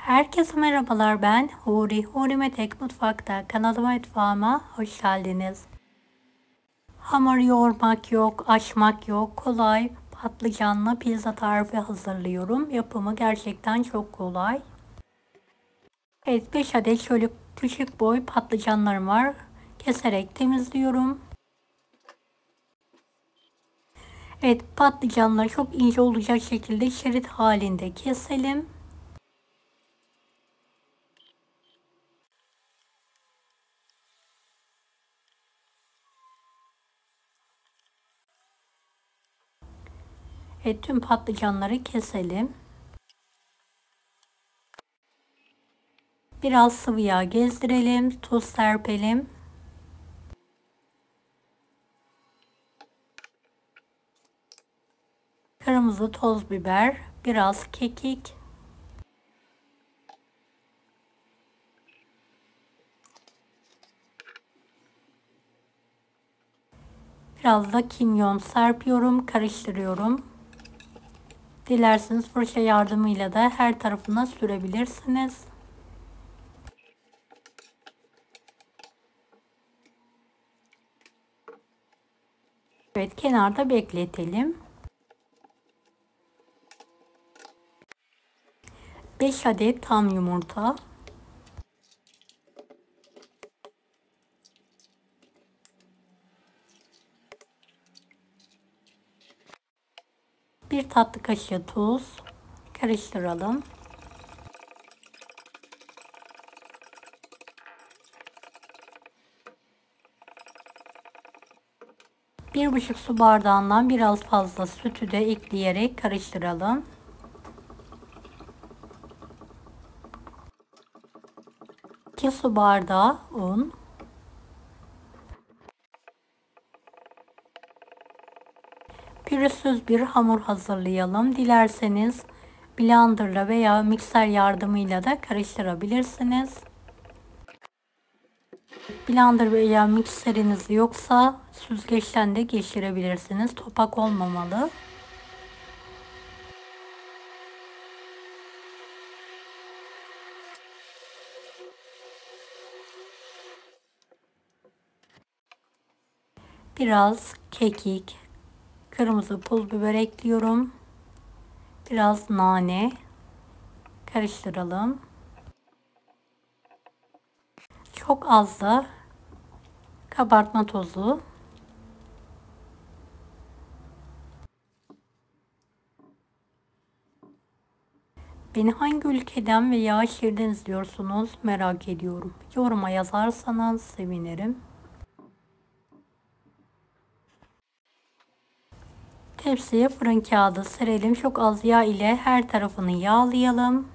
Herkese merhabalar, ben Huri. Huri Metek Mutfak'ta kanalıma, mutfağıma hoş geldiniz. Hamur yoğurmak yok, açmak yok. Kolay patlıcanlı pizza tarifi hazırlıyorum. Yapımı gerçekten çok kolay. Evet, 5 adet şöyle küçük boy patlıcanlarım var. Keserek temizliyorum. Evet, patlıcanları çok ince olacak şekilde şerit halinde keselim. Evet, tüm patlıcanları keselim. Biraz sıvı yağ gezdirelim, tuz serpelim. Kırmızı toz biber, biraz kekik. Biraz da kimyon serpiyorum, karıştırıyorum. Dilerseniz fırça yardımıyla da her tarafına sürebilirsiniz. Evet, kenarda bekletelim. 5 adet tam yumurta. Bir tatlı kaşığı tuz. Karıştıralım. Bir buçuk su bardağından biraz fazla sütü de ekleyerek karıştıralım. 2 su bardağı un. Pürüzsüz bir hamur hazırlayalım. Dilerseniz blenderla veya mikser yardımıyla da karıştırabilirsiniz. Blender veya mikseriniz yoksa süzgeçten de geçirebilirsiniz. Topak olmamalı. Biraz kekik, kırmızı pul biber ekliyorum. Biraz nane. Karıştıralım. Çok az da kabartma tozu. Beni hangi ülkeden veya şehirden izliyorsunuz merak ediyorum. Yoruma yazarsanız sevinirim. Tepsiye fırın kağıdı serelim. Çok az yağ ile her tarafını yağlayalım.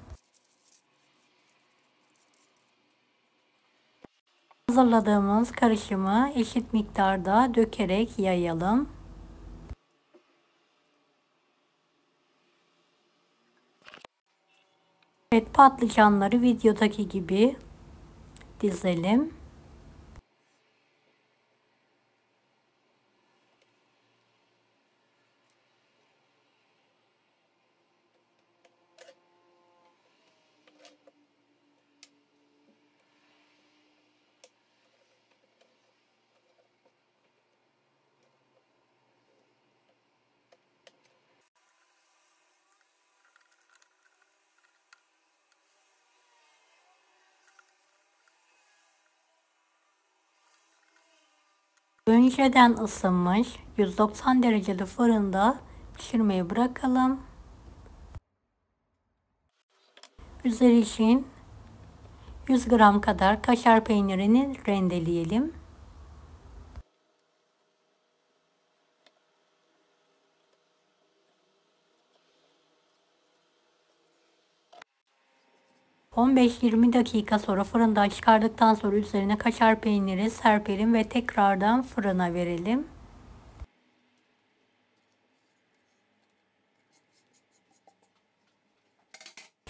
Hazırladığımız karışımı eşit miktarda dökerek yayalım. Evet, patlıcanları videodaki gibi dizelim. Önceden ısınmış 190 dereceli fırında pişirmeye bırakalım. Üzeri için 100 gram kadar kaşar peynirini rendeleyelim. ...15-20 dakika sonra fırından çıkardıktan sonra üzerine kaşar peyniri serpelim ve tekrardan fırına verelim.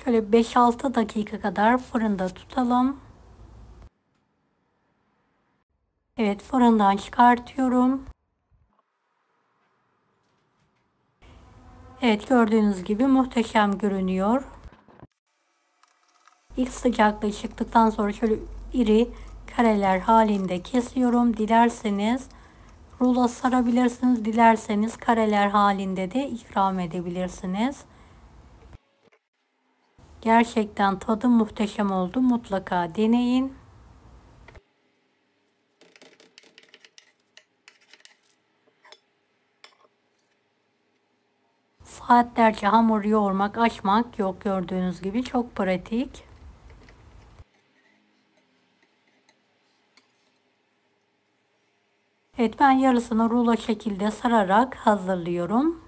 Şöyle 5-6 dakika kadar fırında tutalım. Evet, fırından çıkartıyorum. Evet, gördüğünüz gibi muhteşem görünüyor. İlk sıcaklığı çıktıktan sonra şöyle iri kareler halinde kesiyorum. Dilerseniz rulo sarabilirsiniz. Dilerseniz kareler halinde de ikram edebilirsiniz. Gerçekten tadı muhteşem oldu. Mutlaka deneyin. Saatlerce hamur yoğurmak, açmak yok, gördüğünüz gibi çok pratik. Evet, ben yarısını rulo şekilde sararak hazırlıyorum.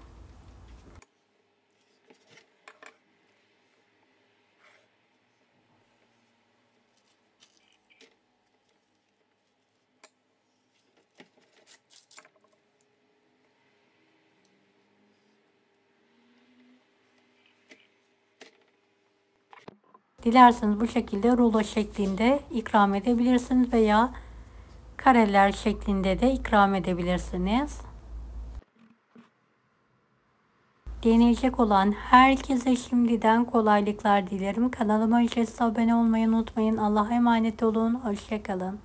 Dilerseniz bu şekilde rulo şeklinde ikram edebilirsiniz veya kareler şeklinde de ikram edebilirsiniz. Deneyecek olan herkese şimdiden kolaylıklar dilerim. Kanalıma ücretsiz abone olmayı unutmayın. Allah'a emanet olun. Hoşça kalın.